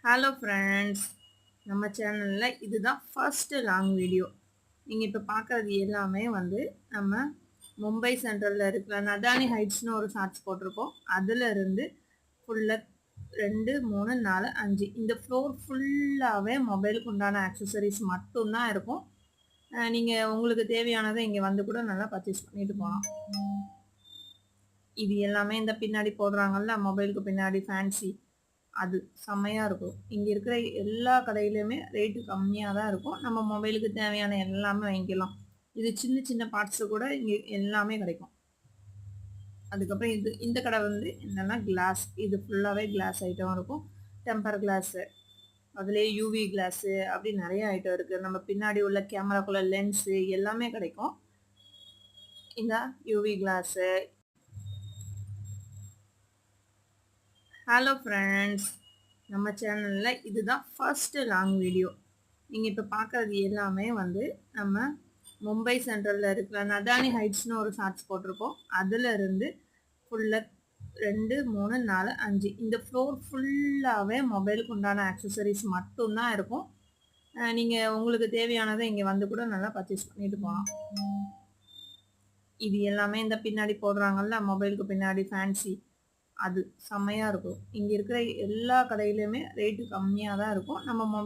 Hello friends, நம்ம சேனலில் இதுதான் ஃபர்ஸ்ட் லாங் வீடியோ. நீங்கள் இப்போ பார்க்குறது எல்லாமே நம்ம மும்பை சென்ட்ரலில் இருக்கிற நதானி ஹைட்ஸ்னு ஒரு ஷார்ட்ஸ் போட்டிருக்கோம். அதில் இருந்து ஃபுல்லாக 2, 3, 4, 5 இந்த ஃப்ளோர் ஃபுல்லாகவே மொபைலுக்கு உண்டான ஆக்சசரிஸ் மட்டும்தான் இருக்கும். நீங்கள் உங்களுக்கு தேவையானதை இங்கே வந்து கூட நல்லா பர்ச்சேஸ் பண்ணிட்டு போகலாம். இது எல்லாமே இந்த பின்னாடி போடுறாங்கல்ல, மொபைலுக்கு பின்னாடி ஃபேன்சி, அது செம்மையாக இருக்கும். இங்கே இருக்கிற எல்லா கடையிலையுமே ரேட்டு கம்மியாக தான் இருக்கும். நம்ம மொபைலுக்கு தேவையான எல்லாமே வாங்கிக்கலாம். இது சின்ன சின்ன பார்ட்ஸு கூட இங்கே எல்லாமே கிடைக்கும். அதுக்கப்புறம் இந்த கடை என்னென்னா கிளாஸ், இது ஃபுல்லாகவே கிளாஸ் ஐட்டம் இருக்கும். டெம்பர் கிளாஸு, அதுலேயே யூவி கிளாஸு, அப்படி நிறைய ஐட்டம் இருக்குது. நம்ம பின்னாடி உள்ள கேமராக்குள்ள லென்ஸு எல்லாமே கிடைக்கும். இந்த யூவி கிளாஸு. ஹலோ ஃப்ரெண்ட்ஸ், நம்ம சேனலில் இதுதான் ஃபர்ஸ்ட் லாங் வீடியோ. நீங்கள் இப்போ பார்க்குறது எல்லாமே நம்ம மும்பை சென்ட்ரலில் இருக்கிற நதானி ஹைட்ஸ்னு ஒரு ஷார்ட்ஸ் போட்டிருக்கோம். அதில் இருந்து ஃபுல்லாக 2, 3, 4, 5 இந்த ஃப்ளோர் ஃபுல்லாகவே மொபைலுக்கு உண்டான ஆக்சசரிஸ் மட்டும்தான் இருக்கும். நீங்கள் உங்களுக்கு தேவையானதை இங்கே வந்து கூட நல்லா பர்ச்சேஸ் பண்ணிட்டு போகலாம். இது எல்லாமே இந்த பின்னாடி போடுறாங்கல்ல, மொபைலுக்கு பின்னாடி ஃபேன்சி, அது செம்மையாக இருக்கும். இங்கே இருக்கிற எல்லா கடையிலையுமே ரேட்டு கம்மியாக தான் இருக்கும். நம்ம மொபைல்